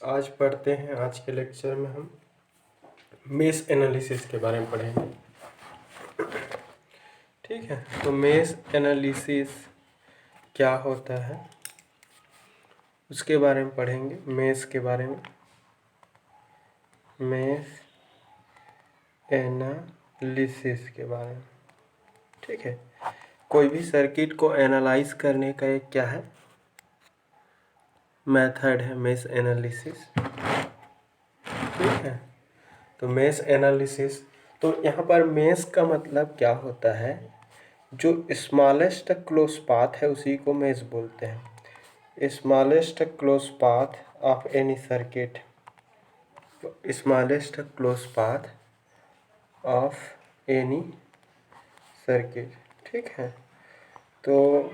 आज पढ़ते हैं। आज के लेक्चर में हम मेश एनालिसिस के बारे में पढ़ेंगे। ठीक है, तो मेश एनालिसिस क्या होता है उसके बारे में पढ़ेंगे। मेश के बारे में, मेश एनालिसिस के बारे में। ठीक है, कोई भी सर्किट को एनालाइज करने का एक क्या है, मेथड है मेश एनालिसिस। ठीक है, तो मेश एनालिसिस, तो यहाँ पर मेश का मतलब क्या होता है, जो स्मॉलेस्ट क्लोज पाथ है उसी को मेश बोलते हैं। Smallest close path of any circuit, smallest close path of any circuit. ठीक है, तो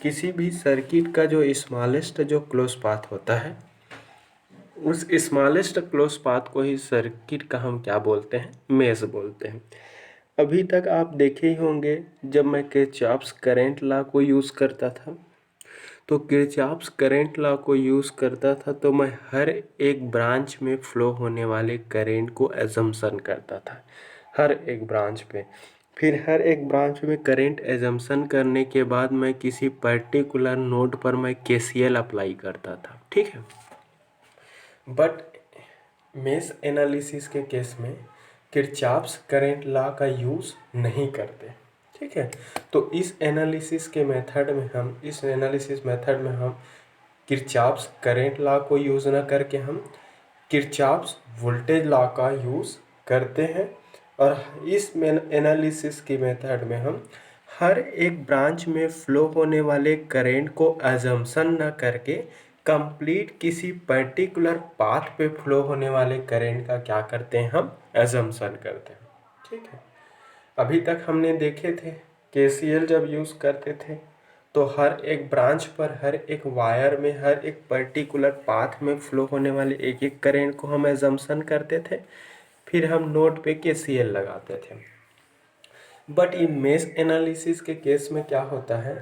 किसी भी सर्किट का जो स्मॉलेस्ट जो क्लोज पाथ होता है, उस स्मॉलेस्ट क्लोज पाथ को ही सर्किट का हम क्या बोलते हैं, मेश बोलते हैं। अभी तक आप देखे ही होंगे, जब मैं किरचॉफ्स करंट लॉ को यूज़ करता था, तो किरचॉफ्स करंट लॉ को यूज़ करता था तो मैं हर एक ब्रांच में फ्लो होने वाले करंट को एजम्पशन करता था, हर एक ब्रांच पे। फिर हर एक ब्रांच में करंट एजम्पशन करने के बाद मैं किसी पर्टिकुलर नोड पर मैं केसीएल अप्लाई करता था। ठीक है, बट मेश एनालिसिस के केस में किरचॉफ्स करंट लॉ का यूज़ नहीं करते। ठीक है, तो इस एनालिसिस मेथड में हम किरचॉफ्स करंट लॉ को यूज़ ना करके हम किरचॉफ्स वोल्टेज लॉ का यूज़ करते हैं। और इस एनालिसिस की मेथड में हम हर एक ब्रांच में फ्लो होने वाले करंट को अजम्पशन ना करके कंप्लीट किसी पर्टिकुलर पाथ पे फ्लो होने वाले करंट का क्या करते हैं, हम अजम्पशन करते हैं। ठीक है, अभी तक हमने देखे थे केसीएल जब यूज़ करते थे तो हर एक ब्रांच पर, हर एक वायर में, हर एक पर्टिकुलर पाथ में फ्लो होने वाले एक एक करंट को हम अजम्पशन करते थे, फिर हम नोड पे केसीएल लगाते थे। बट इन मेश एनालिसिस के केस में क्या होता है,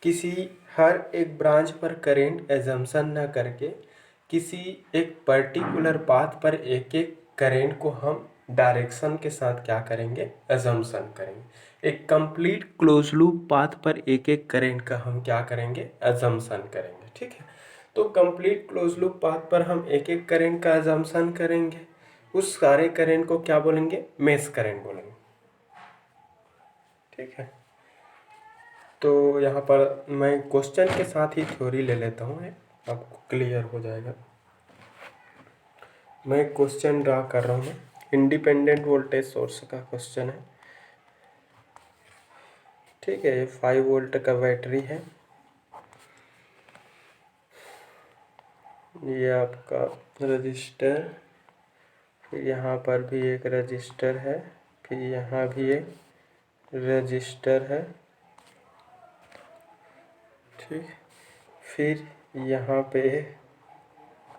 किसी हर एक ब्रांच पर करंट एजम्पशन ना करके किसी एक पर्टिकुलर पाथ पर एक एक करंट को हम डायरेक्शन के साथ क्या करेंगे, एजम्पशन करेंगे। एक कंप्लीट क्लोज लूप पाथ पर एक एक करंट का हम क्या करेंगे, एजम्पशन करेंगे। ठीक है, तो कंप्लीट क्लोज लूप पाथ पर हम एक एक करंट का एजम्पशन करेंगे। उस सारे करंट को क्या बोलेंगे, मेश करंट बोलेंगे। ठीक है, तो यहाँ पर मैं क्वेश्चन के साथ ही थ्योरी ले लेता हूँ, आपको क्लियर हो जाएगा। मैं क्वेश्चन ड्रा कर रहा हूँ, इंडिपेंडेंट वोल्टेज सोर्स का क्वेश्चन है। ठीक है, 5 वोल्ट का बैटरी है, ये आपका रजिस्टर, फिर यहाँ पर भी एक रजिस्टर है, फिर यहाँ भी एक रजिस्टर है। ठीक, फिर यहाँ पे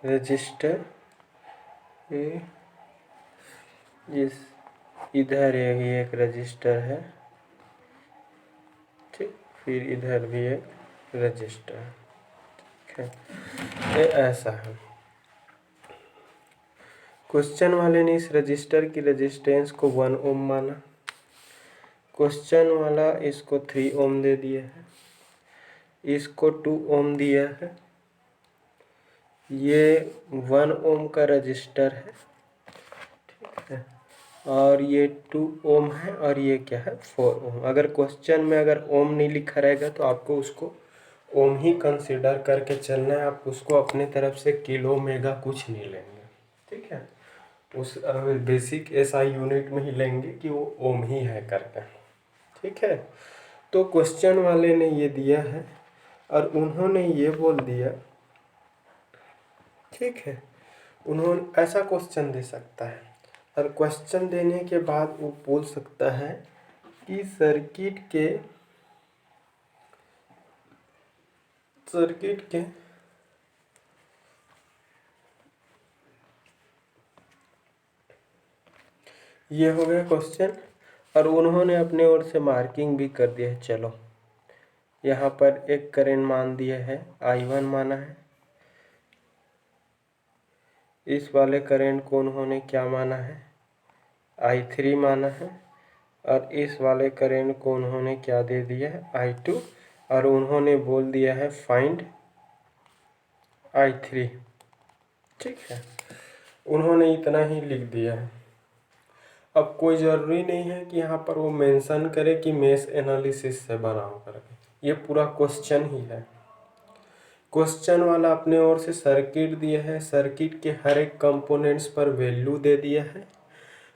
रजिस्टर, इस इधर एक रजिस्टर है। ठीक, फिर इधर भी एक रजिस्टर। ठीक है, ये ऐसा है। क्वेश्चन वाले ने इस रजिस्टर की रेजिस्टेंस को 1 ओम माना, क्वेश्चन वाला इसको 3 ओम दे दिया है, इसको 2 ओम दिया है। ये 1 ओम का रजिस्टर है। ठीक है, और ये 2 ओम है, और ये क्या है, 4 ओम। अगर क्वेश्चन में अगर ओम नहीं लिखा रहेगा तो आपको उसको ओम ही कंसीडर करके चलना है, आप उसको अपने तरफ से किलो मेगा कुछ नहीं लेंगे। ठीक है, उस बेसिक एसआई यूनिट में ही लेंगे कि वो ओम ही है करके। ठीक है, तो क्वेश्चन वाले ने ये दिया है और उन्होंने ये बोल दिया। ठीक है, उन्होंने ऐसा क्वेश्चन दे सकता है, और क्वेश्चन देने के बाद वो बोल सकता है कि सर्किट के ये हो गया क्वेश्चन, और उन्होंने अपने ओर से मार्किंग भी कर दिया है। चलो, यहाँ पर एक करंट मान दिया है, I1 माना है, इस वाले करंट को उन्होंने क्या माना है, I3 माना है, और इस वाले करंट को उन्होंने क्या दे दिया है, I2, और उन्होंने बोल दिया है फाइंड I3। ठीक है, उन्होंने इतना ही लिख दिया है। अब कोई ज़रूरी नहीं है कि यहाँ पर वो मेंशन करे कि मेश एनालिसिस से बना हो करके, ये पूरा क्वेश्चन ही है। क्वेश्चन वाला अपने ओर से सर्किट दिया है, सर्किट के हर एक कंपोनेंट्स पर वैल्यू दे दिया है।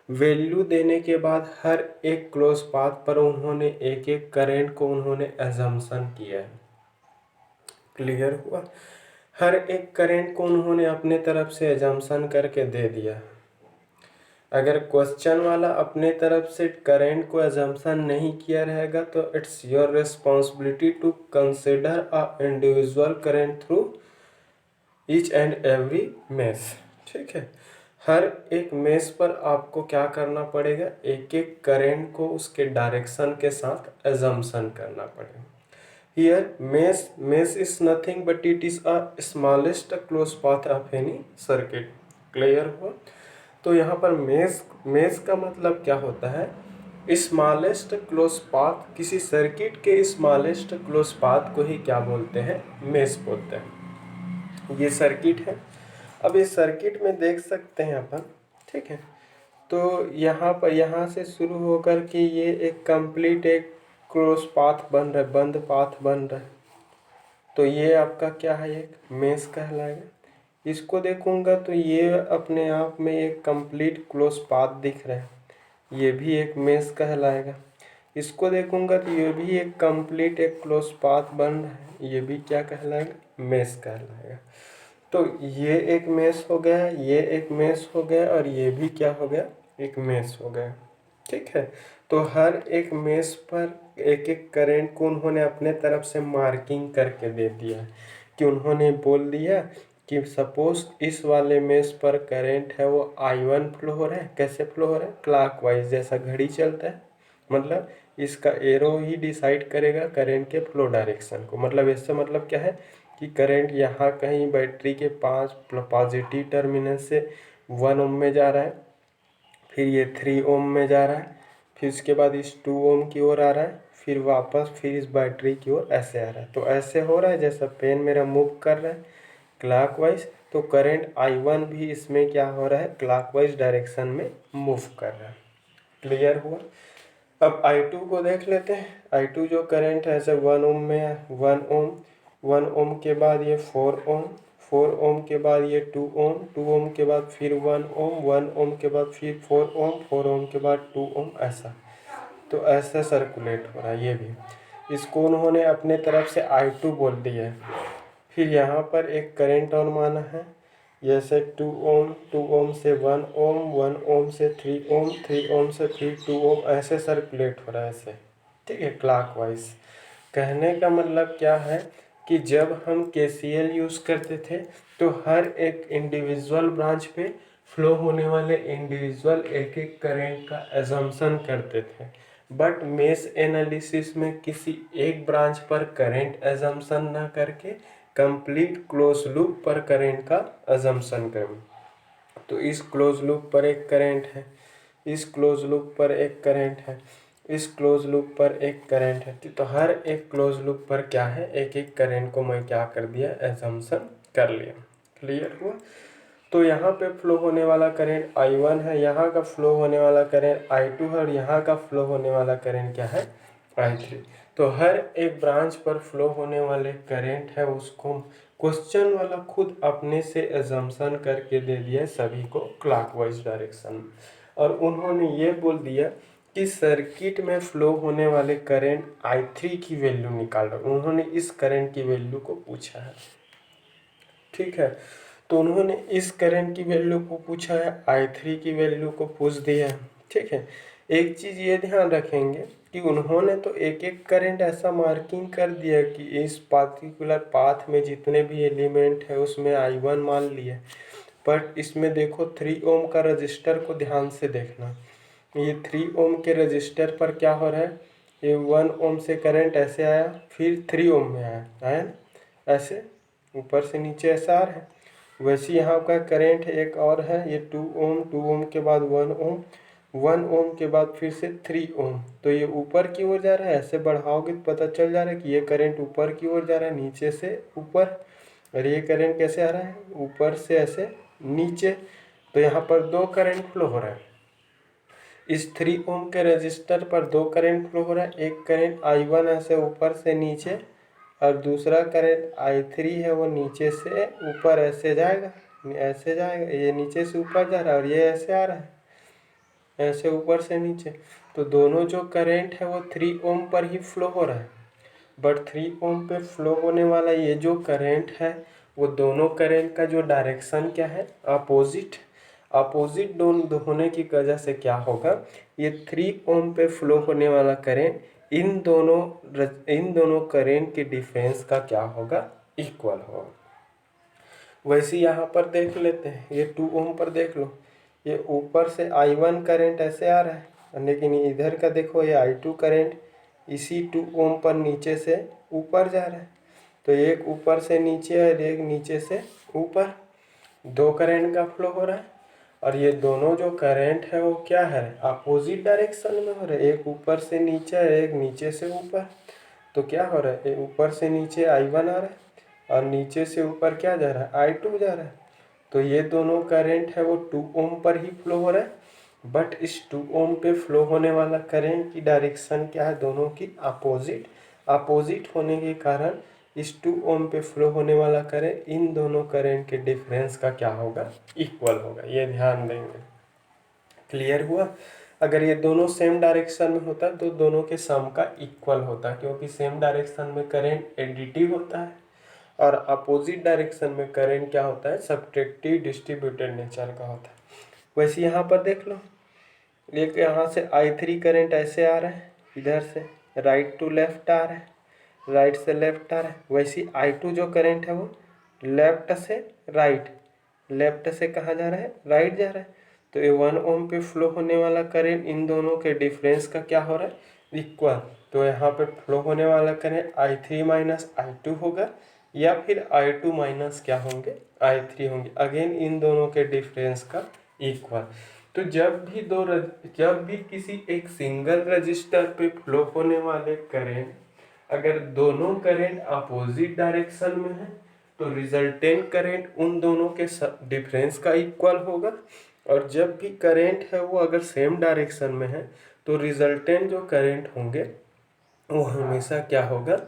वैल्यू देने के बाद हर एक क्लोज पाथ पर उन्होंने एक एक करंट को उन्होंने एजम्पशन किया है। क्लियर हुआ? हर एक करंट को उन्होंने अपने तरफ से एजम्पशन करके दे दिया। अगर क्वेश्चन वाला अपने तरफ से करंट को एजम्पशन नहीं किया रहेगा तो it's your responsibility to consider a individual current through each and every mesh. ठीक है, हर एक मेश पर आपको क्या करना पड़ेगा, एक एक करंट को उसके डायरेक्शन के साथ एजम्पशन करना पड़ेगा। Here mesh is nothing but it is a smallest close path of any circuit. Clear हुआ? तो यहाँ पर मेश का मतलब क्या होता है, स्मॉलेस्ट क्लोज पाथ। किसी सर्किट के स्मॉलेस्ट क्लोज पाथ को ही क्या बोलते हैं, मेश बोलते हैं। ये सर्किट है। अब इस सर्किट में देख सकते हैं अपन, ठीक है, तो यहाँ पर यहाँ से शुरू होकर के ये एक कंप्लीट एक क्लोज पाथ बन रहा है, बंद पाथ बन रहा है। तो ये आपका क्या है, एक मेश कहलाएगा। इसको देखूंगा तो ये अपने आप में एक कंप्लीट क्लोज पाथ दिख रहा है, ये भी एक मेश कहलाएगा। इसको देखूंगा तो ये भी एक कंप्लीट एक क्लोज पाथ बन रहा है, ये भी क्या कहलाएगा, मेश कहलाएगा। तो ये एक मेश हो गया, ये एक मेश हो गया, और ये भी क्या हो गया, एक मेश हो गया। ठीक है, तो हर एक मेश पर एक एक करंट को उन्होंने अपने तरफ से मार्किंग करके दे दिया कि उन्होंने बोल दिया कि सपोज इस वाले मेश पर करंट है वो I1 फ्लो हो रहा है। कैसे फ्लो हो रहा है, क्लॉकवाइज, जैसा घड़ी चलता है। मतलब इसका एरो ही डिसाइड करेगा करंट के फ्लो डायरेक्शन को। मतलब इससे मतलब क्या है कि करंट यहाँ कहीं बैटरी के 5 पॉजिटिव टर्मिनल से 1 ओम में जा रहा है, फिर ये 3 ओम में जा रहा है, फिर उसके बाद इस 2 ओम की ओर आ रहा है, फिर वापस फिर इस बैटरी की ओर ऐसे आ रहा है। तो ऐसे हो रहा है जैसा पेन मेरा मूव कर रहा है क्लॉकवाइज, तो करंट I1 भी इसमें क्या हो रहा है, क्लॉकवाइज डायरेक्शन में मूव कर रहा है। क्लियर हुआ? अब I2 को देख लेते हैं। I2 जो करंट है ऐसे 1 ओम में है, 1 ओम के बाद ये 4 ओम, 4 ओम के बाद ये 2 ओम, 2 ओम के बाद फिर 1 ओम, 1 ओम के बाद फिर 4 ओम, 4 ओम के बाद 2 ओम, ऐसा। तो ऐसे सर्कुलेट हो रहा है ये भी। इसको उन्होंने अपने तरफ से I2 बोल दिया है। फिर यहाँ पर एक करंट और माना है, जैसे 2 ओम, 2 ओम से 1 ओम, 1 ओम से 3 ओम, 3 ओम से फिर 2 ओम, ऐसे सर्कुलेट हो रहा है ऐसे। ठीक है, क्लॉकवाइज। कहने का मतलब क्या है कि जब हम KCL यूज़ करते थे तो हर एक इंडिविजुअल ब्रांच पे फ्लो होने वाले इंडिविजुअल एक एक करंट का एजम्पशन करते थे। बट मेश एनालिसिस में किसी एक ब्रांच पर करंट एजम्पशन ना करके कंप्लीट क्लोज लूप पर करंट का अजम्पशन करें। तो इस क्लोज लूप पर एक करंट है, इस क्लोज लूप पर एक करंट है, इस क्लोज लूप पर एक करंट है। तो हर एक क्लोज लूप पर क्या है, एक एक करंट को मैं क्या कर दिया, एजम्पशन कर लिया। क्लियर हुआ? तो यहाँ पे फ्लो होने वाला करंट I1 है, यहाँ का फ्लो होने वाला करंट I2 है, और यहाँ का फ्लो होने वाला करंट क्या है, I3। तो हर एक ब्रांच पर फ्लो होने वाले करंट है उसको क्वेश्चन वाला खुद अपने से एजम्पशन करके दे दिया सभी को क्लॉकवाइज डायरेक्शन। और उन्होंने ये बोल दिया कि सर्किट में फ्लो होने वाले करंट I3 की वैल्यू निकालो। उन्होंने इस करंट की वैल्यू को पूछा है। ठीक है, तो उन्होंने इस करंट की वैल्यू को पूछा है, I3 की वैल्यू को पूछ दिया है। ठीक है, एक चीज़ ये ध्यान रखेंगे कि उन्होंने तो एक एक करंट ऐसा मार्किंग कर दिया कि इस पार्टिकुलर पाथ में जितने भी एलिमेंट है उसमें I1 मान लिए। पर इसमें देखो 3 ओम का रजिस्टर को ध्यान से देखना। ये 3 ओम के रजिस्टर पर क्या हो रहा है, ये 1 ओम से करंट ऐसे आया, फिर 3 ओम में आया ना, ऐसे ऊपर से नीचे ऐसा आ रहा है। वैसे यहाँ का करंट एक और है, ये 2 ओम, 2 ओम के बाद 1 ओम, 1 ओम के बाद फिर से 3 ओम। तो ये ऊपर की ओर जा रहा है, ऐसे बढ़ाओगे तो पता चल जा रहा है कि ये करंट ऊपर की ओर जा रहा है, नीचे से ऊपर। और ये करंट कैसे आ रहा है, ऊपर से ऐसे नीचे। तो यहाँ पर 2 करंट फ्लो हो रहा है। इस 3 ओम के रजिस्टर पर 2 करंट फ्लो हो रहा है। एक करंट I1 ऐसे ऊपर से नीचे, और दूसरा करंट I3 है वो नीचे से ऊपर ऐसे जाएगा, ऐसे जाएगा। ये नीचे से ऊपर जा रहा है और ये ऐसे आ रहा है, ऐसे ऊपर से नीचे। तो दोनों जो करंट है वो 3 ओम पर ही फ्लो हो रहा है। बट 3 ओम पे फ्लो होने वाला ये जो करंट है, वो दोनों करंट का जो डायरेक्शन क्या है, अपोजिट। अपोजिट दोनों होने की वजह से क्या होगा, ये 3 ओम पे फ्लो होने वाला करंट इन दोनों करंट के डिफरेंस का क्या होगा, इक्वल होगा। वैसे यहाँ पर देख लेते हैं, ये 2 ओम पर देख लो, ये ऊपर से I1 करंट ऐसे आ रहा है, लेकिन इधर का देखो ये I2 करंट इसी 2 ओम पर नीचे से ऊपर जा रहा है। तो एक ऊपर से नीचे और एक नीचे से ऊपर, 2 करंट का फ्लो हो रहा है। और ये दोनों जो करंट है वो क्या है, अपोजिट डायरेक्शन में हो रहा है। एक ऊपर से नीचे और एक नीचे से ऊपर। तो क्या हो रहा है, ऊपर से नीचे I1 आ रहा है और नीचे से ऊपर क्या जा रहा है, I2 जा रहा है। तो ये दोनों करंट है वो 2 ओम पर ही फ्लो हो रहा है। बट इस 2 ओम पे फ्लो होने वाला करंट की डायरेक्शन क्या है, दोनों की अपोजिट। अपोजिट होने के कारण इस 2 ओम पे फ्लो होने वाला करंट इन दोनों करंट के डिफरेंस का क्या होगा, इक्वल होगा। ये ध्यान देंगे। क्लियर हुआ। अगर ये दोनों सेम डायरेक्शन में होता तो दोनों के सम का इक्वल होता, क्योंकि सेम डायरेक्शन में करंट एडिटिव होता है और अपोजिट डायरेक्शन में करंट क्या होता है, सब्ट्रैक्टिव डिस्ट्रीब्यूटेड नेचर का होता है। वैसे यहाँ पर देख लो, एक यहाँ से I3 करंट ऐसे आ रहा है, इधर से राइट टू लेफ्ट आ रहा है, राइट से लेफ्ट आ रहा है। वैसे I2 जो करंट है वो लेफ्ट से राइट, लेफ्ट से कहाँ जा रहा है, राइट जा रहा है। तो ये 1 ओम पे फ्लो होने वाला करंट इन दोनों के डिफरेंस का क्या हो रहा है, इक्वल। तो यहाँ पे फ्लो होने वाला करंट I3 माइनस I2 होगा, या फिर I2 माइनस क्या होंगे, I3 होंगे। अगेन इन दोनों के डिफरेंस का इक्वल। तो जब भी किसी एक सिंगल रजिस्टर पे फ्लो होने वाले करंट, अगर दोनों करंट अपोजिट डायरेक्शन में है तो रिजल्टेंट करंट उन दोनों के डिफरेंस का इक्वल होगा। और जब भी करंट है वो अगर सेम डायरेक्शन में है तो रिजल्टेंट जो करंट होंगे वो हमेशा क्या होगा,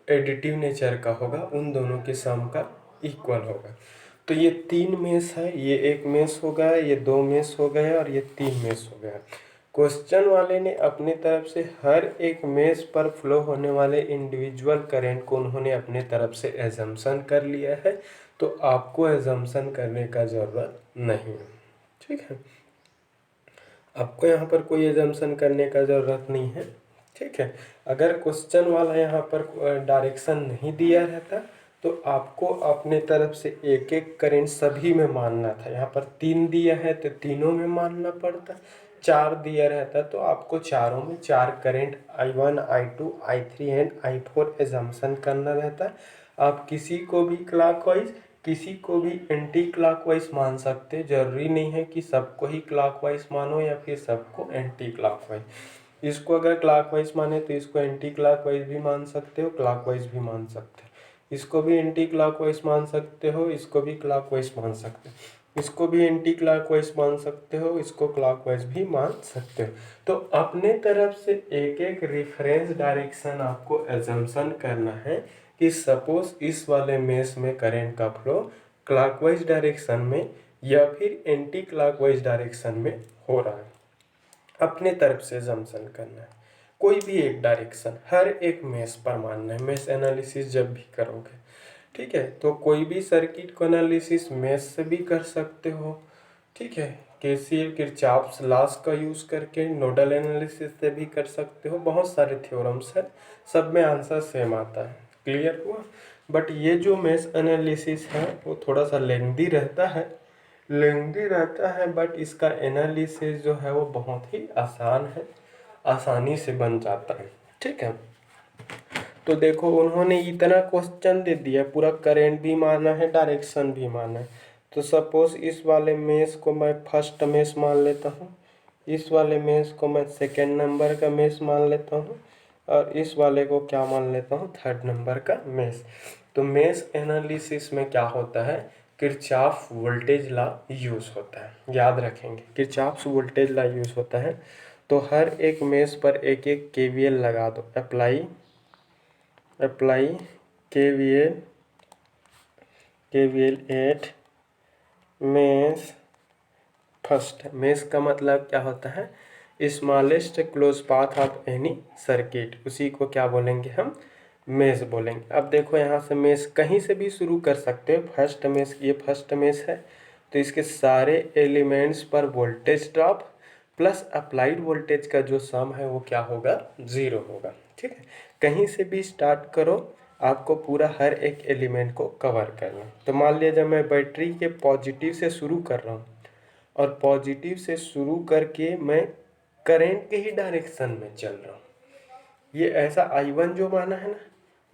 एडिटिव नेचर का होगा, उन दोनों के सम का इक्वल होगा। तो ये 3 मेश है, ये 1 मेश हो गया, ये 2 मेश हो गए और ये 3 मेश हो गया। क्वेश्चन वाले ने अपने तरफ से हर एक मेश पर फ्लो होने वाले इंडिविजुअल करंट को उन्होंने अपने तरफ से एजम्पशन कर लिया है, तो आपको एजम्पशन करने का ज़रूरत नहीं है। ठीक है, आपको यहाँ पर कोई एजम्पशन करने का ज़रूरत नहीं है। ठीक है, अगर क्वेश्चन वाला यहाँ पर डायरेक्शन नहीं दिया रहता तो आपको अपने तरफ से एक एक करंट सभी में मानना था। यहाँ पर 3 दिया है तो तीनों में मानना पड़ता, 4 दिया रहता तो आपको चारों में 4 current I1, I2, I3 and I4 assumption करना रहता। आप किसी को भी क्लॉकवाइज, किसी को भी एंटी क्लॉकवाइज मान सकते, जरूरी नहीं है कि सबको ही क्लॉकवाइज मानो या फिर सबको एंटी क्लॉकवाइज। इसको अगर क्लॉकवाइज माने तो इसको एंटी क्लॉकवाइज भी मान सकते हो, क्लॉकवाइज भी मान सकते हो। इसको भी एंटी क्लॉकवाइज मान सकते हो, इसको भी क्लॉकवाइज मान सकते हो, इसको भी एंटी क्लॉकवाइज मान सकते हो, इसको क्लॉकवाइज भी मान सकते हो। तो अपने तरफ से एक एक रेफरेंस डायरेक्शन आपको एजम्पशन करना है कि सपोज इस वाले मेश में करंट का फ्लो क्लॉकवाइज डायरेक्शन में या फिर एंटी क्लॉकवाइज डायरेक्शन में हो रहा है। अपने तरफ से एजम्पशन करना है, कोई भी एक डायरेक्शन हर एक मेश पर मानना है। मेश एनालिसिस जब भी करोगे, ठीक है, तो कोई भी सर्किट को एनालिसिस मेश से भी कर सकते हो। ठीक है, केसीएल किरचॉफ्स लॉस का यूज़ करके नोडल एनालिसिस से भी कर सकते हो। बहुत सारे थ्योरम्स हैं, सब में आंसर सेम आता है। क्लियर हुआ। बट ये जो मेश एनालिसिस है वो थोड़ा सा लेंदी रहता है, बट इसका एनालिसिस जो है वो बहुत ही आसान है, आसानी से बन जाता है। ठीक है, तो देखो उन्होंने इतना क्वेश्चन दे दिया, पूरा करंट भी माना है, डायरेक्शन भी माना है। तो सपोज इस वाले मेष को मैं फर्स्ट मेष मान लेता हूँ, इस वाले मेष को मैं सेकेंड नंबर का मेष मान लेता हूँ, और इस वाले को क्या मान लेता हूँ, थर्ड नंबर का मेष। तो मेष एनालिसिस में क्या होता है, किरचॉफ वोल्टेज लॉ यूज होता है। याद रखेंगे, किरचॉफ वोल्टेज लॉ यूज होता है। तो हर एक मेष पर एक एक केवीएल लगा दो, अप्लाई केवीएल एट मेष फर्स्ट। मेष का मतलब क्या होता है, smallest close path of any circuit, उसी को क्या बोलेंगे हम, मेष बोलेंगे। अब देखो यहाँ से मेष कहीं से भी शुरू कर सकते हो। फर्स्ट मेष, ये फर्स्ट मेष है, तो इसके सारे एलिमेंट्स पर voltage drop plus applied voltage का जो सम है वो क्या होगा, 0 होगा। ठीक है, कहीं से भी स्टार्ट करो, आपको पूरा हर एक एलिमेंट को कवर करना। तो मान लिया जब मैं बैटरी के पॉजिटिव से शुरू कर रहा हूँ, और पॉजिटिव से शुरू करके मैं करंट के ही डायरेक्शन में चल रहा हूँ, ये ऐसा I1 जो माना है ना,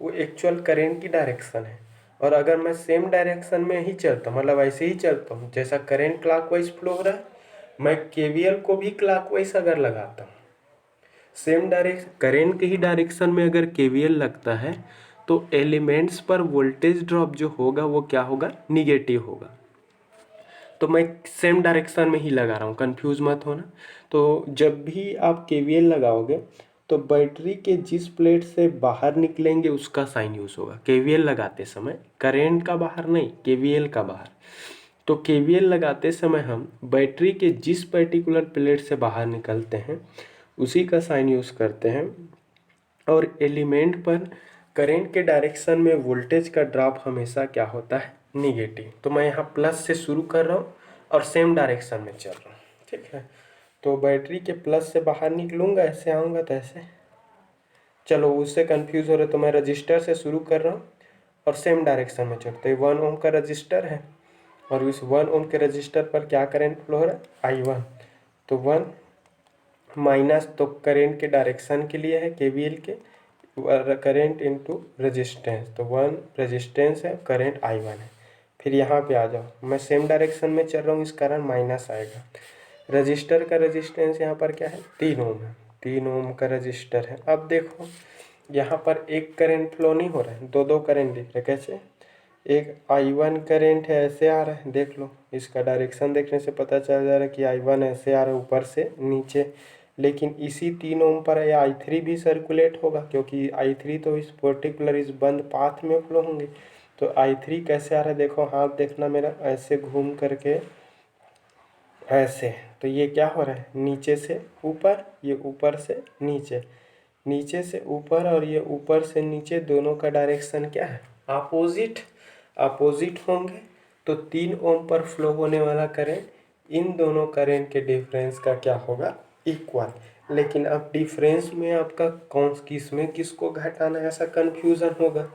वो एक्चुअल करंट की डायरेक्शन है। और अगर मैं सेम डायरेक्शन में ही चलता हूँ, मतलब ऐसे ही चलता हूँ जैसा करंट क्लॉकवाइज फ्लो हो रहा है, मैं केवीएल को भी क्लॉकवाइज अगर लगाता हूँ, सेम डायरेक्शन करंट के ही डायरेक्शन में अगर केवीएल लगता है, तो एलिमेंट्स पर वोल्टेज ड्रॉप जो होगा वो क्या होगा, निगेटिव होगा। तो मैं सेम डायरेक्शन में ही लगा रहा हूँ, कंफ्यूज मत होना। तो जब भी आप केवीएल लगाओगे, तो बैटरी के जिस प्लेट से बाहर निकलेंगे उसका साइन यूज होगा केवीएल लगाते समय, करेंट का बाहर नहीं, केवीएल का बाहर। तो केवीएल लगाते समय हम बैटरी के जिस पर्टिकुलर प्लेट से बाहर निकलते हैं उसी का साइन यूज करते हैं। और एलिमेंट पर करंट के डायरेक्शन में वोल्टेज का ड्रॉप हमेशा क्या होता है, निगेटिव। तो मैं यहाँ प्लस से शुरू कर रहा हूँ और सेम डायरेक्शन में चल रहा हूँ। ठीक है, तो बैटरी के प्लस से बाहर निकलूँगा, ऐसे आऊँगा तो ऐसे। चलो उससे कंफ्यूज हो रहे तो मैं रजिस्टर से शुरू कर रहा हूँ और सेम डायरेक्शन में चलते हैं। 1 ओम का रजिस्टर है, और इस 1 ओम के रजिस्टर पर क्या करंट फ्लो हो रहा है, I1। तो 1 माइनस, तो करंट के डायरेक्शन के लिए है केवीएल के, करंट इनटू रेजिस्टेंस। तो 1 रेजिस्टेंस है, करंट I1 है। फिर यहाँ पे आ जाओ, मैं सेम डायरेक्शन में चल रहा हूँ, इस कारण माइनस आएगा। रजिस्टर का रेजिस्टेंस यहाँ पर क्या है, 3 ओम है, 3 ओम का रजिस्टर है। अब देखो यहाँ पर एक करंट फ्लो नहीं हो रहा है, दो करंट दिख रहे हैं। कैसे, एक I1 करंट है, ऐसे आ रहा है, देख लो, इसका डायरेक्शन देखने से पता चल जा रहा है कि I1 ऐसे आ रहा है ऊपर से नीचे। लेकिन इसी 3 ओम पर I3 भी सर्कुलेट होगा, क्योंकि I3 तो इस पर्टिकुलर इस बंद पाथ में फ्लो होंगे। तो I3 कैसे आ रहा है, देखो हाथ देखना मेरा, ऐसे घूम करके ऐसे। तो ये क्या हो रहा है, नीचे से ऊपर, ये ऊपर से नीचे, नीचे से ऊपर, और ये ऊपर से नीचे, दोनों का डायरेक्शन क्या है, अपोजिट होंगे। तो 3 ओम पर फ्लो होने वाला करंट इन दोनों करंट के डिफरेंस का क्या होगा, इक्वल। लेकिन अब डिफरेंस में आपका कौन किस में किसको घटाना है, ऐसा कन्फ्यूज़न होगा।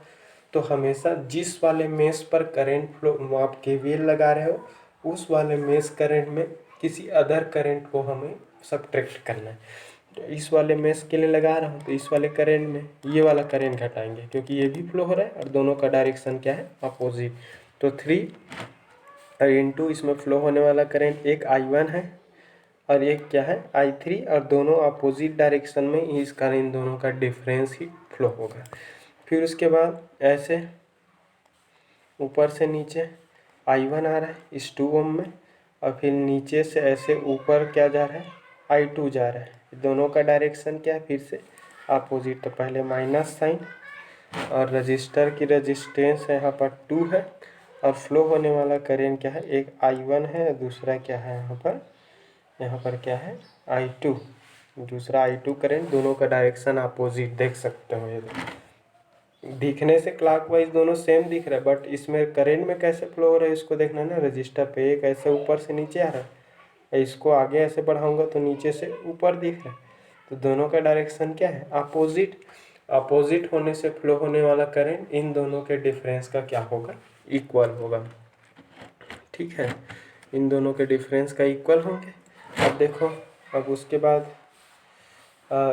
तो हमेशा जिस वाले मेष पर करंट फ्लो आप केवीएल लगा रहे हो, उस वाले मेष करंट में किसी अदर करंट को हमें सब्ट्रैक्ट करना है। तो इस वाले मेष के लिए लगा रहा हूँ, तो इस वाले करंट में ये वाला करंट घटाएंगे, क्योंकि ये भी फ्लो हो रहा है और दोनों का डायरेक्शन क्या है, अपोजिट। तो 3 इंटू इसमें फ्लो होने वाला करंट, एक I1 है और एक क्या है, I3, और दोनों अपोजिट डायरेक्शन में, इस कारण इन दोनों का डिफरेंस ही फ्लो होगा। फिर उसके बाद ऐसे ऊपर से नीचे I1 आ रहा है इस 2 ओम में, और फिर नीचे से ऐसे ऊपर क्या जा रहा है, I2 जा रहा है। दोनों का डायरेक्शन क्या है, फिर से अपोजिट। तो पहले माइनस साइन, और रजिस्टर की रेजिस्टेंस है यहाँ पर 2 है, और फ्लो होने वाला करंट क्या है, एक I1 है, दूसरा क्या है यहाँ पर क्या है, I2, दूसरा I2 करंट। दोनों का डायरेक्शन अपोजिट, देख सकते हो। ये दिखने से क्लॉकवाइज दोनों सेम दिख रहा है, बट इसमें करंट में कैसे फ्लो हो रहा है इसको देखना है ना। रजिस्टर पे एक ऐसे ऊपर से नीचे आ रहा है, इसको आगे ऐसे बढ़ाऊंगा तो नीचे से ऊपर दिख रहा है। तो दोनों का डायरेक्शन क्या है, अपोजिट होने से फ्लो होने वाला करंट इन दोनों के डिफरेंस का क्या होगा, इक्वल होगा। ठीक है, इन दोनों के डिफरेंस का इक्वल होंगे। अब देखो, अब उसके बाद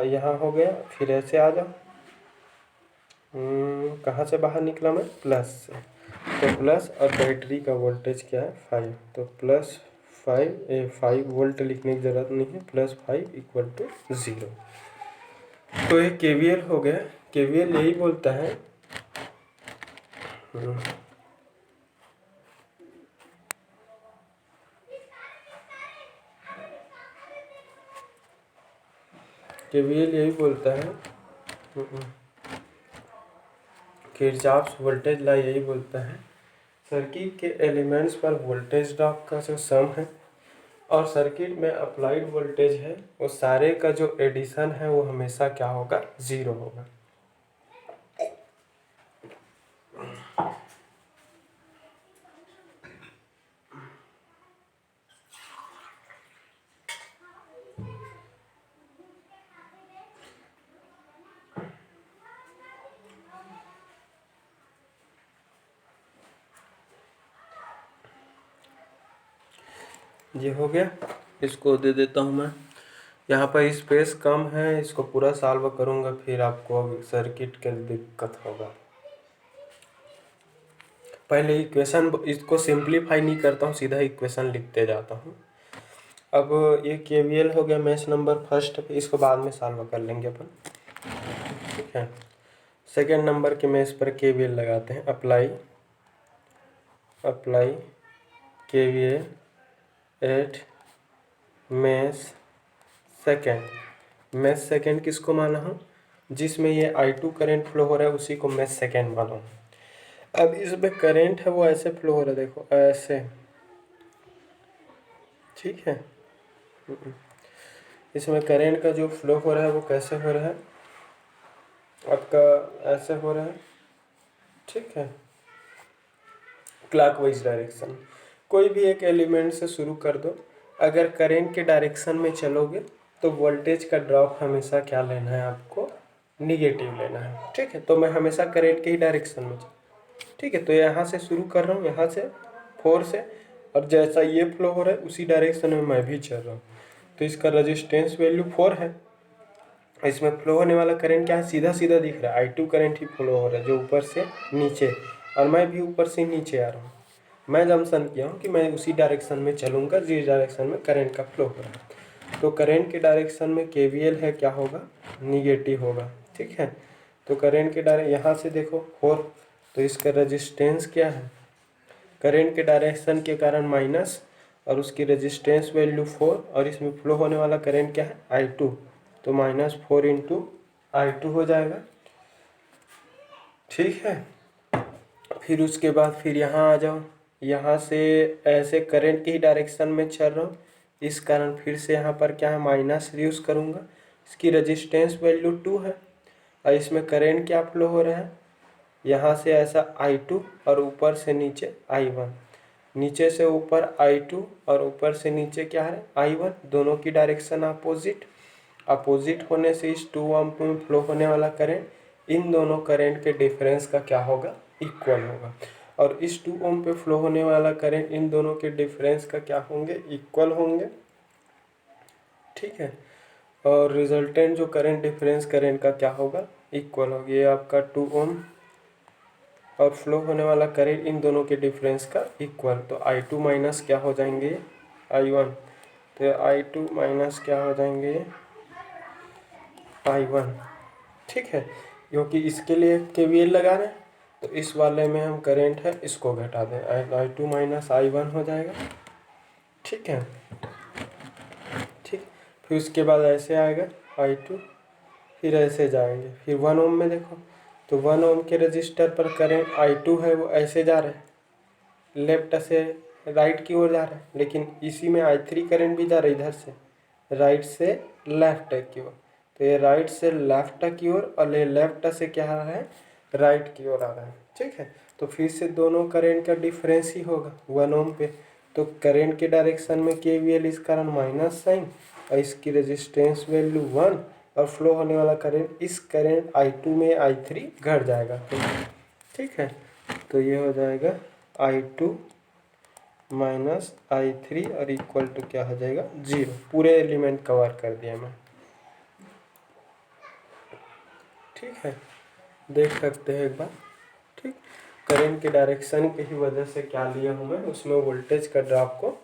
यहाँ हो गया, फिर ऐसे आ जाओ, कहाँ से बाहर निकला मैं, प्लस से, तो प्लस, और बैटरी का वोल्टेज क्या है 5, तो प्लस 5 वोल्ट लिखने की ज़रूरत नहीं है, +5 = 0। तो ये केवीएल हो गया। केवीएल यही बोलता है केवीएल यही बोलता है किरचॉफ्स वोल्टेज लॉ यही बोलता है सर्किट के एलिमेंट्स पर वोल्टेज ड्रॉप का जो सम है और सर्किट में अप्लाइड वोल्टेज है वो सारे का जो एडिशन है वो हमेशा क्या होगा, 0 होगा। ये हो गया, इसको दे देता हूँ मैं। यहाँ पर स्पेस कम है, इसको पूरा सॉल्व करूँगा फिर आपको सर्किट के दिक्कत होगा। पहले इक्वेशन, इसको सिंप्लीफाई नहीं करता हूँ, सीधा इक्वेशन लिखते जाता हूँ। अब ये केवीएल हो गया मैच नंबर फर्स्ट पे, इसको बाद में सॉल्व कर लेंगे अपन, ठीक है। सेकेंड नंबर के मैच पर केवीएल लगाते हैं, apply KVL at mesh second किसको माना हूँ, जिसमें ये I2 करंट फ्लो हो रहा है उसी को मैच सेकेंड माना हूँ। अब इसमें करंट है वो ऐसे फ्लो हो रहा है, देखो ऐसे, ठीक है। इसमें करंट का जो फ्लो हो रहा है वो कैसे हो रहा है आपका, ऐसे हो रहा है, ठीक है, क्लॉकवाइज डायरेक्शन। कोई भी एक एलिमेंट से शुरू कर दो, अगर करंट के डायरेक्शन में चलोगे तो वोल्टेज का ड्रॉप हमेशा क्या लेना है आपको, निगेटिव लेना है, ठीक है। तो मैं हमेशा करंट के ही डायरेक्शन में ठीक है, तो यहाँ से शुरू कर रहा हूँ, यहाँ से 4 से, और जैसा ये फ्लो हो रहा है उसी डायरेक्शन में मैं भी चल रहा हूँ। तो इसका रेजिस्टेंस वैल्यू 4 है, इसमें फ्लो होने वाला करंट क्या है, सीधा सीधा दिख रहा है I2 करंट ही फ्लो हो रहा है जो ऊपर से नीचे, और मैं भी ऊपर से नीचे आ रहा हूँ। मैं जंक्शन किया हूँ कि मैं उसी डायरेक्शन में चलूँगा जिस डायरेक्शन में करंट का फ्लो हो रहा है। तो करंट के डायरेक्शन में केवीएल है क्या होगा, निगेटिव होगा, ठीक है। तो करंट के यहाँ से देखो 4, तो इसका रेजिस्टेंस क्या है, करंट के डायरेक्शन के कारण माइनस, और उसकी रेजिस्टेंस वैल्यू 4, और इसमें फ्लो होने वाला करंट क्या है I2, तो -4 × I2 हो जाएगा, ठीक है। फिर उसके बाद फिर यहाँ आ जाओ, यहाँ से ऐसे करंट की ही डायरेक्शन में चल रहा हूँ, इस कारण फिर से यहाँ पर क्या है माइनस यूज़ करूँगा। इसकी रेजिस्टेंस वैल्यू 2 है, और इसमें करंट क्या फ्लो हो रहा है, यहाँ से ऐसा I2 और ऊपर से नीचे I1, नीचे से ऊपर I2 और ऊपर से नीचे क्या है I1, दोनों की डायरेक्शन अपोजिट होने से इस 2 ओम में फ्लो होने वाला करंट इन दोनों करंट के डिफरेंस का क्या होगा, इक्वल होगा। और इस 2 ओम पे फ्लो होने वाला करंट इन दोनों के डिफरेंस का क्या होंगे, इक्वल होंगे, ठीक है। और रिजल्टेंट जो करंट डिफरेंस करंट का क्या होगा, इक्वल होगा। ये आपका 2 ओम और फ्लो होने वाला करंट इन दोनों के डिफरेंस का इक्वल, तो I2 माइनस क्या हो जाएंगे I1, तो I2 माइनस क्या हो जाएंगे I1, ठीक है। क्योंकि इसके लिए केवीएल लगा रहे हैं तो इस वाले में हम करंट है इसको घटा दें, I2 माइनस I1 हो जाएगा, ठीक है, ठीक। फिर उसके बाद ऐसे आएगा I2, फिर ऐसे जाएंगे, फिर 1 ओम में देखो, तो 1 ओम के रजिस्टर पर करंट I2 है वो ऐसे जा रहा है, लेफ्ट से राइट की ओर जा रहा है, लेकिन इसी में I3 करंट भी जा रहा है इधर से राइट से लेफ्ट की ओर, तो ये राइट से लेफ्ट की ओर और ये लेफ्ट से क्या आ रहा है, राइट की ओर आ रहा है, ठीक है। तो फिर से दोनों करंट का डिफरेंस ही होगा 1 ओम पे, तो करंट के डायरेक्शन में केवीएल इस कारण माइनस साइन, और इसकी रेजिस्टेंस वैल्यू 1, और फ्लो होने वाला करंट इस करंट I2 में I3 घट जाएगा, ठीक है। तो ये हो जाएगा I2 माइनस I3 और इक्वल टू क्या हो जाएगा 0। पूरे एलिमेंट कवर कर दिया मैं, ठीक है। देख सकते हैं एक बार। ठीक, करंट के डायरेक्शन की ही वजह से क्या लिया हूँ मैं, उसमें वोल्टेज का ड्रॉप को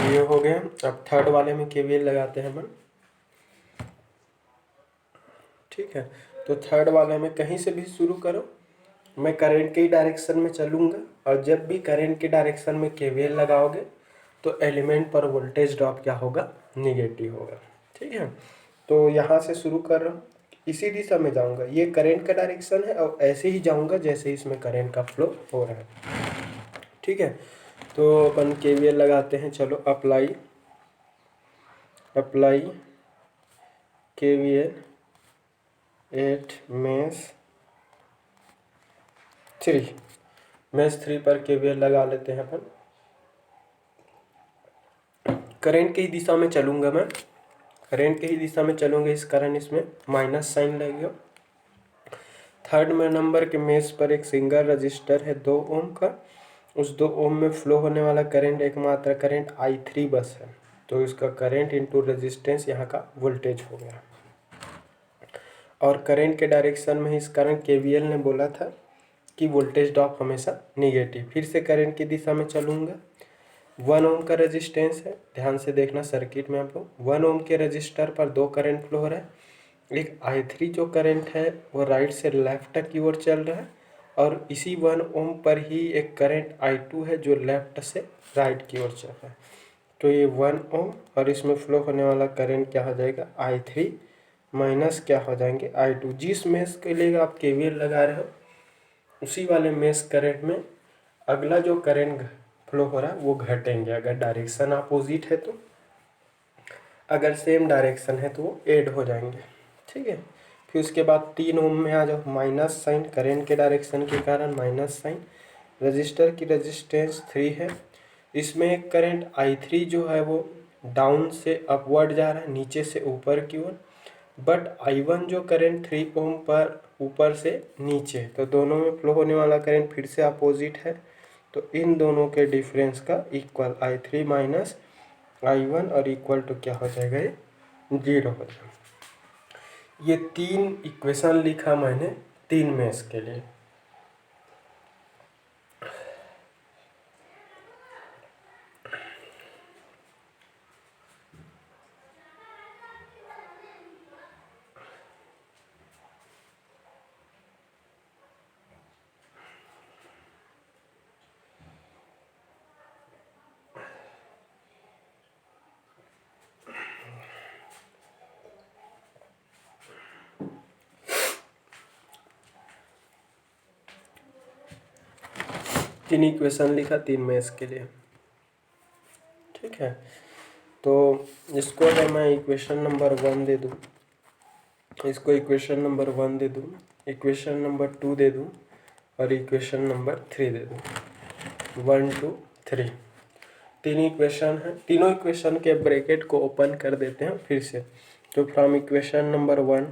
ये हो गया। अब थर्ड वाले में केवीएल लगाते हैं अपन। ठीक है, तो थर्ड वाले में कहीं से भी शुरू करो, मैं करंट के ही डायरेक्शन में चलूँगा, और जब भी करंट के डायरेक्शन में केवीएल लगाओगे तो एलिमेंट पर वोल्टेज ड्रॉप क्या होगा, निगेटिव होगा। ठीक है, तो यहाँ से शुरू कर रहा हूँ, इसी दिशा में जाऊँगा, ये करंट का डायरेक्शन है, और ऐसे ही जाऊँगा जैसे इसमें करंट का फ्लो हो रहा है। ठीक है, तो अपन केवीएल लगाते हैं। चलो, अप्लाई केवीएल एट मेष 3 पर केवीएल लगा लेते हैं अपन। करंट की ही दिशा में चलूँगा मैं, करंट की ही दिशा में चलूँगा, इस कारण इसमें माइनस साइन लगेगा। थर्ड में नंबर के मेष पर एक सिंगल रजिस्टर है 2 ओम का, उस 2 ओम में फ्लो होने वाला करंट एकमात्र करंट I3 बस है, तो इसका करंट इंटू रेजिस्टेंस यहाँ का वोल्टेज हो गया। और करंट के डायरेक्शन में इस कारण केवीएल ने बोला था कि वोल्टेज ड्रॉप हमेशा निगेटिव। फिर से करंट की दिशा में चलूँगा, 1 ओम का रेजिस्टेंस है, ध्यान से देखना सर्किट में आप लोग। 1 ओम के रजिस्टर पर 2 करंट फ्लो हो रहा है, एक I3 जो करंट है वो राइट से लेफ्ट की ओर चल रहा है, और इसी 1 ओम पर ही एक करंट I2 है जो लेफ्ट से राइट की ओर चल रहा है। तो ये 1 ओम और इसमें फ्लो होने वाला करंट क्या हो जाएगा, I3 माइनस क्या हो जाएंगे, I2। जिस मेष के लिए आप केवीएल लगा रहे हो उसी वाले मेष करंट में अगला जो करंट फ्लो हो रहा है वो घटेंगे, अगर डायरेक्शन अपोजिट है तो, अगर सेम डायरेक्शन है तो वो ऐड हो जाएंगे। ठीक है, फिर उसके बाद 3 ओम में आ जाओ, माइनस साइन, करंट के डायरेक्शन के कारण माइनस साइन। रजिस्टर की रेजिस्टेंस 3 है, इसमें एक करंट I3 जो है वो डाउन से अपवर्ड जा रहा है, नीचे से ऊपर की ओर, बट I1 जो करंट 3 ओम पर ऊपर से नीचे, तो दोनों में फ्लो होने वाला करंट फिर से अपोजिट है, तो इन दोनों के डिफरेंस का इक्वल I3 माइनस I1 और इक्वल टू क्या हो जाएगा, ये 0 हो जाएगा। ये 3 इक्वेशन लिखा मैंने 3 मेष के लिए। तीन इक्वेशन लिखा 3 मेष के लिए। ठीक है, तो इसको अगर मैं इक्वेशन नंबर 1 दे दूँ, इसको इक्वेशन नंबर 1 दे दूँ, इक्वेशन नंबर 2 दे दूँ और इक्वेशन नंबर 3 दे दूँ। 1 2 3 तीन इक्वेशन है, तीनों इक्वेशन के ब्रैकेट को ओपन कर देते हैं फिर से। तो फ्रॉम इक्वेशन नंबर 1,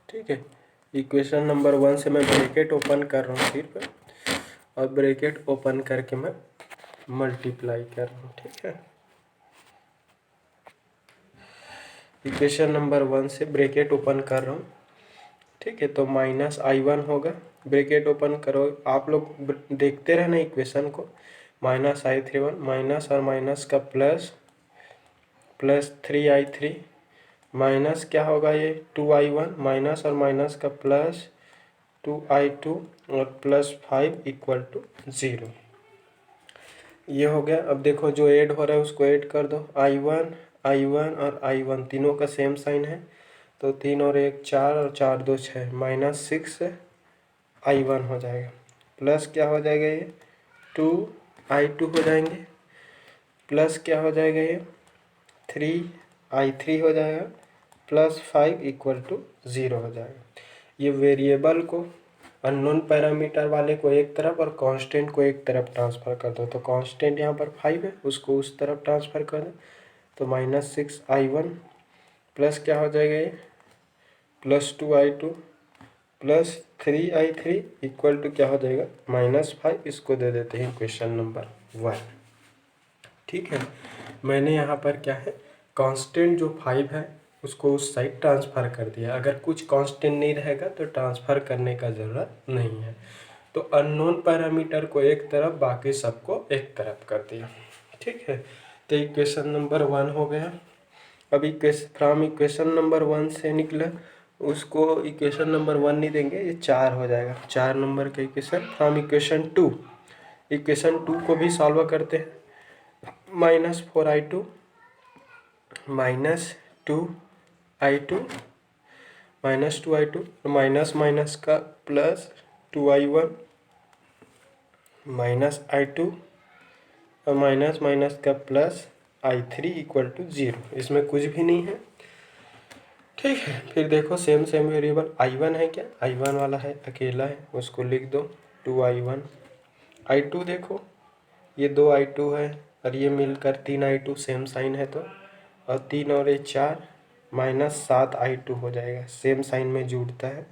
ठीक है, इक्वेशन नंबर 1 से मैं ब्रैकेट ओपन कर रहा हूँ सिर्फ, और ब्रैकेट ओपन करके मैं मल्टीप्लाई कर रहा हूँ, ठीक है। इक्वेशन नंबर 1 से ब्रैकेट ओपन कर रहा हूँ, ठीक है। तो -I1 होगा, ब्रैकेट ओपन करो, आप लोग देखते रहना इक्वेशन को। -I31 माइनस और माइनस का प्लस, प्लस 3I3 माइनस क्या होगा ये 2I1 माइनस और माइनस का प्लस 2I2 और प्लस 5 इक्वल टू 0। ये हो गया। अब देखो जो ऐड हो रहा है उसको ऐड कर दो। I1 और I1 तीनों का सेम साइन है, तो 3 और 1 4 और 4 2 6 -6I1 हो जाएगा। प्लस क्या हो जाएगा ये 2I2 हो जाएंगे, प्लस क्या हो जाएगा ये 3I3 हो जाएगा, प्लस 5 इक्वल टू 0 हो जाएगा। ये वेरिएबल को, अननोन पैरामीटर वाले को एक तरफ और कांस्टेंट को एक तरफ ट्रांसफ़र कर दो। तो कांस्टेंट यहाँ पर 5 है, उसको उस तरफ ट्रांसफ़र कर दो। तो -6I1 प्लस क्या हो जाएगा ये plus 2I2 plus 3I3 equal to क्या हो जाएगा -5। इसको दे देते हैं क्वेश्चन नंबर 1, ठीक है। मैंने यहाँ पर क्या है कांस्टेंट जो 5 है उसको उस साइड ट्रांसफ़र कर दिया। अगर कुछ कांस्टेंट नहीं रहेगा तो ट्रांसफ़र करने का ज़रूरत नहीं है। तो अननोन पैरामीटर को एक तरफ, बाकी सबको एक तरफ कर दिया, ठीक है। तो इक्वेशन नंबर 1 हो गया। अब फ्रॉम इक्वेशन नंबर 1 से निकला, उसको इक्वेशन नंबर 1 नहीं देंगे, ये 4 हो जाएगा। 4 नंबर का इक्वेशन फ्रॉम इक्वेशन 2, इक्वेशन 2 को भी सॉल्व करते हैं। -4I2 -2I2 -2I2 minus minus का प्लस 2I1 -I2 और माइनस माइनस का प्लस I3 इक्वल टू 0। इसमें कुछ भी नहीं है, ठीक है। फिर देखो सेम सेम वेरिएबल I1 है क्या, I1 वाला है, अकेला है, उसको लिख दो 2I1। I2 देखो ये 2I2 है और ये मिलकर 3I2 सेम साइन है, तो और 3 और 1 4 -7I2 हो जाएगा, सेम साइन में जुड़ता है।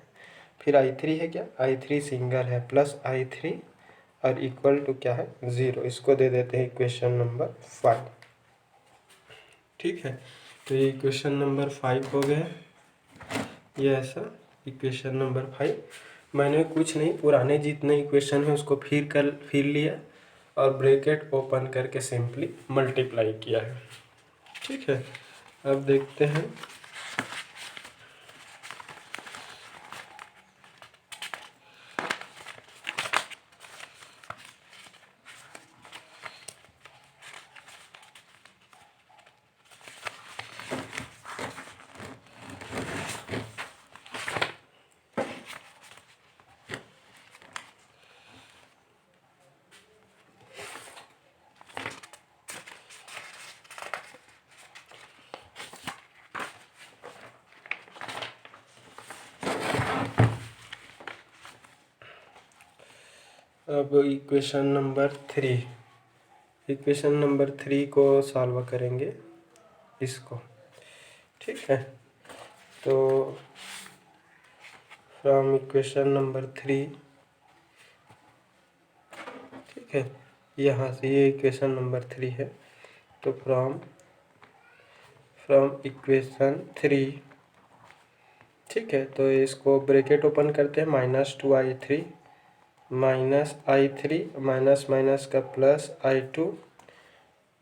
फिर I3 है क्या, I3 सिंगल है, प्लस I3 और इक्वल टू क्या है 0। इसको दे देते हैं इक्वेशन नंबर 5, ठीक है। तो ये इक्वेशन नंबर 5 हो गया, ये ऐसा इक्वेशन नंबर 5। मैंने कुछ नहीं, पुराने जितने इक्वेशन है उसको फिर लिया और ब्रैकेट ओपन करके सिंपली मल्टीप्लाई किया है, ठीक है। अब देखते हैं अब इक्वेशन नंबर 3, इक्वेशन नंबर 3 को सॉल्व करेंगे इसको, ठीक है। तो फ्रॉम इक्वेशन नंबर 3, ठीक है, यहाँ से ये इक्वेशन नंबर 3 है। तो फ्रॉम इक्वेशन 3, ठीक है, तो इसको ब्रैकेट ओपन करते हैं -2I3 -I3 माइनस माइनस का प्लस I2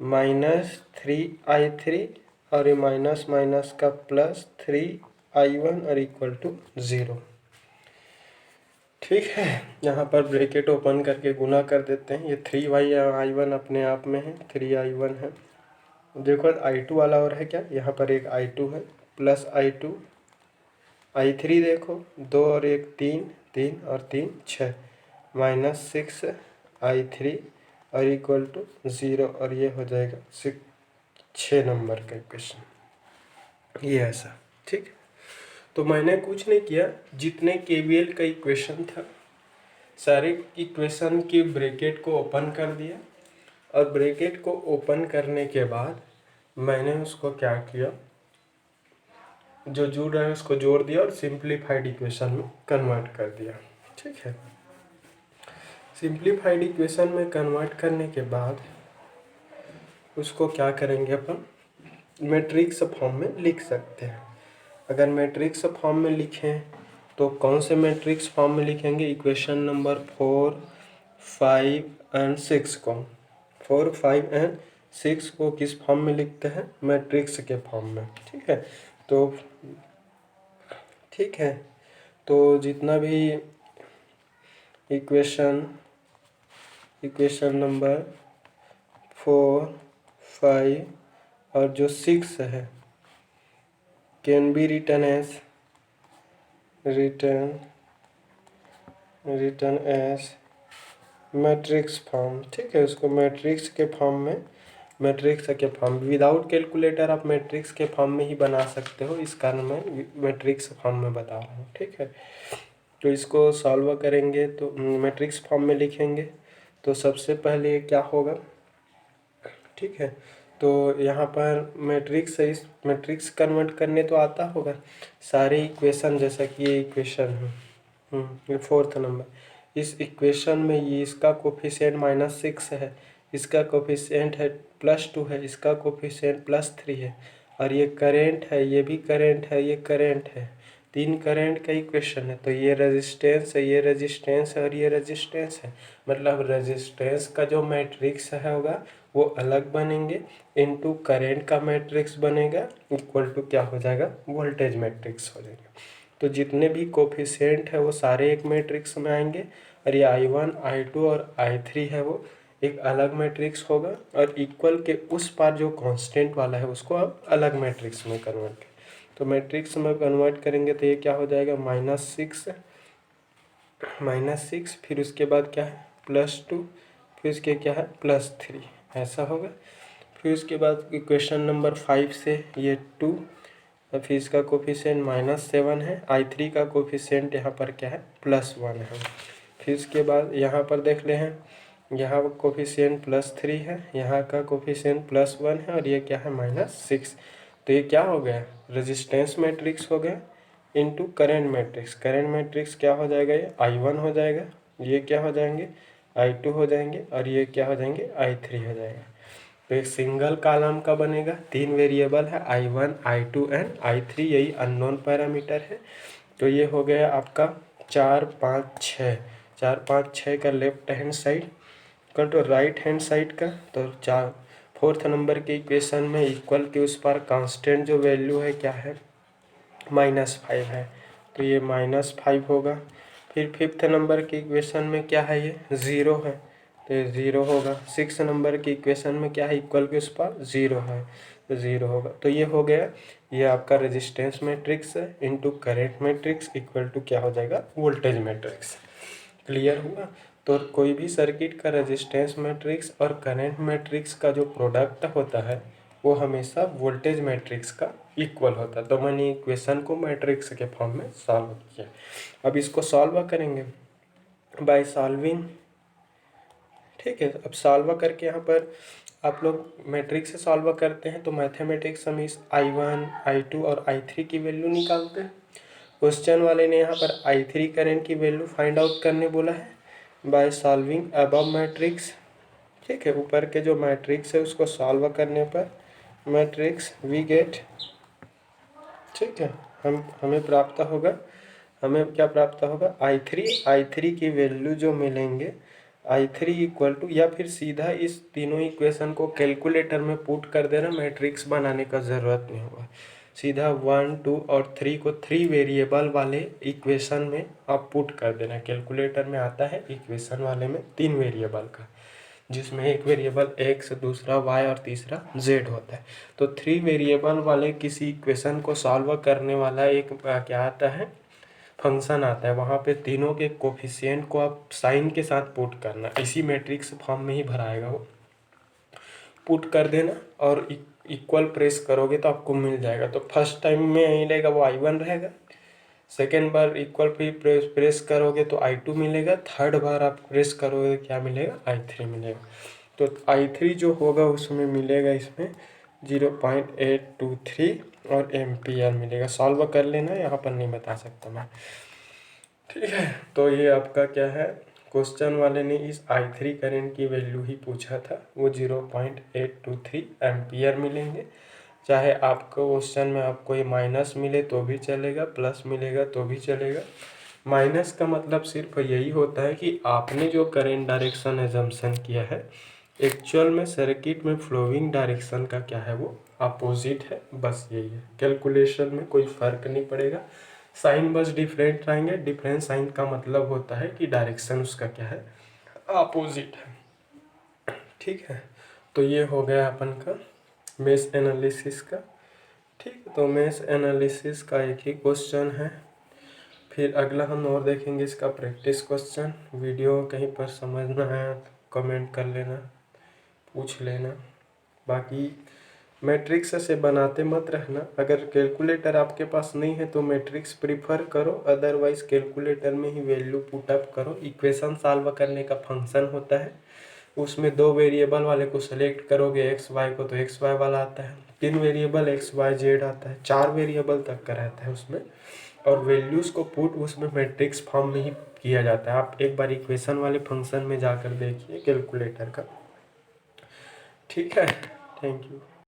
-3I3 और ये माइनस माइनस का प्लस 3I1 और इक्वल टू 0, ठीक है। यहाँ पर ब्रैकेट ओपन करके गुना कर देते हैं। ये 3I1 अपने आप में है, 3I1 है। देखो I2 वाला और है क्या, यहाँ पर एक I2 है, प्लस I2 I3 देखो 2 और 1 3 3 और 3 6 -6I3 और इक्वल टू 0, और ये हो जाएगा 6 नंबर का क्वेश्चन, ये ऐसा, ठीक है। तो मैंने कुछ नहीं किया, जितने केवीएल का इक्वेशन था सारे इक्वेशन की ब्रैकेट को ओपन कर दिया, और ब्रैकेट को ओपन करने के बाद मैंने उसको क्या किया, जो जुड़ रहा है उसको जोड़ दिया और सिंप्लीफाइड इक्वेशन में कन्वर्ट कर दिया। ठीक है, सिंप्लीफाइड इक्वेशन में कन्वर्ट करने के बाद उसको क्या करेंगे, अपन मैट्रिक्स फॉर्म में लिख सकते हैं। अगर मैट्रिक्स फॉर्म में लिखें तो कौन से मैट्रिक्स फॉर्म में लिखेंगे, इक्वेशन नंबर 4, 5 एंड 6 को, 4, 5 एंड 6 को किस फॉर्म में लिखते हैं, मैट्रिक्स के फॉर्म में। ठीक है, तो जितना भी इक्वेशन नंबर 4, 5 और जो 6 है can be written as matrix form. ठीक है, उसको मैट्रिक्स के फॉर्म विदाउट कैलकुलेटर आप मैट्रिक्स के फॉर्म में ही बना सकते हो, इस कारण मैं मैट्रिक्स फॉर्म में बता रहा हूँ। ठीक है, तो इसको सॉल्व करेंगे तो मैट्रिक्स फॉर्म में लिखेंगे तो सबसे पहले क्या होगा। ठीक है, तो यहाँ पर मैट्रिक्स कन्वर्ट करने तो आता होगा सारे इक्वेशन, जैसा कि ये इक्वेशन है, ये 4th नंबर, इस इक्वेशन में ये इसका कोफिशिएंट -6 है, इसका कोफिशिएंट है +2 है, इसका कोफिशिएंट +3 है, और ये करेंट है, ये भी करेंट है, ये करेंट है, 3 करेंट का इक्वेशन है। तो ये रेजिस्टेंस है, ये रेजिस्टेंस है, और ये रेजिस्टेंस है। मतलब रेजिस्टेंस का जो मैट्रिक्स है होगा वो अलग बनेंगे, इनटू करेंट का मैट्रिक्स बनेगा, इक्वल टू क्या हो जाएगा, वोल्टेज मैट्रिक्स हो जाएगा। तो जितने भी कोफिशिएंट है वो सारे एक मैट्रिक्स में आएंगे, और ये I1, I2 और I3 है वो एक अलग मैट्रिक्स होगा, और इक्वल के उस पार जो कांस्टेंट वाला है उसको आप अलग मैट्रिक्स में कन्वर्ट करें। तो मैट्रिक्स में कन्वर्ट करेंगे तो ये क्या हो जाएगा, -6, फिर उसके बाद क्या है +2, फिर उसके क्या है +3, ऐसा होगा। फिर उसके बाद इक्वेशन नंबर 5 से ये 2, और फिर इसका कोफिशिएंट -7 है, I3 का कोफिशिएंट यहाँ पर क्या है +1 है। फिर इसके बाद यहाँ पर देख ले हैं, यहाँ कोफिशिएंट +3 है, यहाँ का कोफिशिएंट +1 है, और ये क्या है -6। तो ये क्या हो गया, रेजिस्टेंस मैट्रिक्स हो गया into current matrix. Current matrix क्या हो जाएगा, ये I1 हो जाएगा, ये क्या हो जाएंगे I2 हो जाएंगे, और ये क्या हो जाएंगे I3 हो जाएगा। तो एक सिंगल कॉलम का बनेगा, 3 वेरिएबल है I1, I2 एंड I3, यही अननोन पैरामीटर है। तो ये हो गया आपका 4, 5, 6, 4, 5, 6 का लेफ्ट हैंड साइड का, तो राइट हैंड साइड का। तो 4th नंबर के इक्वेशन में इक्वल के उस पर कांस्टेंट जो वैल्यू है क्या है -5 है, तो ये -5 होगा। फिर 5th नंबर के इक्वेशन में क्या है, ये 0 है, तो ये 0 होगा। 6 नंबर की इक्वेशन में क्या है, इक्वल के उस पर 0 है, तो 0 होगा। तो ये हो गया, ये आपका रेजिस्टेंस मैट्रिक्स है into current matrix equal to क्या हो जाएगा, वोल्टेज मैट्रिक्स। क्लियर हुआ। तो कोई भी सर्किट का रेजिस्टेंस मैट्रिक्स और करंट मैट्रिक्स का जो प्रोडक्ट होता है वो हमेशा वोल्टेज मैट्रिक्स का इक्वल होता है। तो मैंने इक्वेशन को मैट्रिक्स के फॉर्म में सॉल्व किया। अब इसको सॉल्व करेंगे बाय सॉल्विंग। ठीक है, अब सॉल्व करके यहाँ पर आप लोग मैट्रिक्स से सॉल्व करते हैं तो मैथमेटिक्स हम इस I1, I2 और I3 की वैल्यू निकालते हैं। क्वेश्चन वाले ने यहाँ पर I3 करंट की वैल्यू फाइंड आउट करने बोला है बाय सॉल्विंग अबव मैट्रिक्स। ठीक है, ऊपर के जो मैट्रिक्स है उसको सॉल्व करने पर मैट्रिक्स वी गेट, ठीक है, हमें प्राप्त होगा, हमें क्या प्राप्त होगा, I3 की वैल्यू जो मिलेंगे I3 इक्वल टू, या फिर सीधा इस तीनों इक्वेशन को कैलकुलेटर में पुट कर देना, मैट्रिक्स बनाने का ज़रूरत नहीं होगा। सीधा 1, 2 और 3 को 3 वेरिएबल वाले इक्वेशन में आप पुट कर देना। कैलकुलेटर में आता है इक्वेशन वाले में 3 वेरिएबल का, जिसमें एक वेरिएबल x, दूसरा y और तीसरा z होता है। तो 3 वेरिएबल वाले किसी इक्वेशन को सॉल्व करने वाला एक क्या आता है, फंक्शन आता है। वहाँ पे तीनों के कोफिशिएंट को आप साइन के साथ पुट करना, इसी मैट्रिक्स फॉर्म में ही भराएगा वो। पुट कर देना और इक्वल प्रेस करोगे तो आपको मिल जाएगा। तो फर्स्ट टाइम में यही रहेगा वो I1 रहेगा, सेकेंड बार इक्वल पे प्रेस करोगे तो I2 मिलेगा, थर्ड बार आप प्रेस करोगे क्या मिलेगा, I3 मिलेगा। तो I3 जो होगा उसमें मिलेगा इसमें 0.823 और एम्पियर मिलेगा। सॉल्व कर लेना, यहाँ पर नहीं बता सकता मैं। ठीक है, तो ये आपका क्या है, क्वेश्चन वाले ने इस I3 करंट की वैल्यू ही पूछा था, वो 0.823 एम्पियर मिलेंगे। चाहे आपको क्वेश्चन में आपको ये माइनस मिले तो भी चलेगा, प्लस मिलेगा तो भी चलेगा। माइनस का मतलब सिर्फ यही होता है कि आपने जो करंट डायरेक्शन एजम्पशन किया है, एक्चुअल में सर्किट में फ्लोइंग डायरेक्शन का क्या है, वो अपोजिट है। बस यही है, कैलकुलेशन में कोई फर्क नहीं पड़ेगा। साइन बस डिफरेंट रहेंगे। डिफरेंट साइन का मतलब होता है कि डायरेक्शन उसका क्या है, अपोजिट है। ठीक है, तो ये हो गया अपन का मेश एनालिसिस का। ठीक है, तो मेश एनालिसिस का एक ही क्वेश्चन है। फिर अगला हम और देखेंगे इसका प्रैक्टिस क्वेश्चन। वीडियो कहीं पर समझना है तो कमेंट कर लेना, पूछ लेना। बाकी मैट्रिक्स से बनाते मत रहना। अगर कैलकुलेटर आपके पास नहीं है तो मैट्रिक्स प्रीफर करो, अदरवाइज कैलकुलेटर में ही वैल्यू पुटअप करो। इक्वेशन सॉल्व करने का फंक्शन होता है, उसमें 2 वेरिएबल वाले को सेलेक्ट करोगे एक्स वाई को तो एक्स वाई वाला आता है, 3 वेरिएबल एक्स वाई जेड आता है, 4 वेरिएबल तक का रहता है उसमें। और वैल्यूज़ को पुट उसमें मैट्रिक्स फॉर्म में ही किया जाता है। आप एक बार इक्वेशन वाले फंक्शन में जाकर देखिए कैलकुलेटर का। ठीक है, थैंक यू।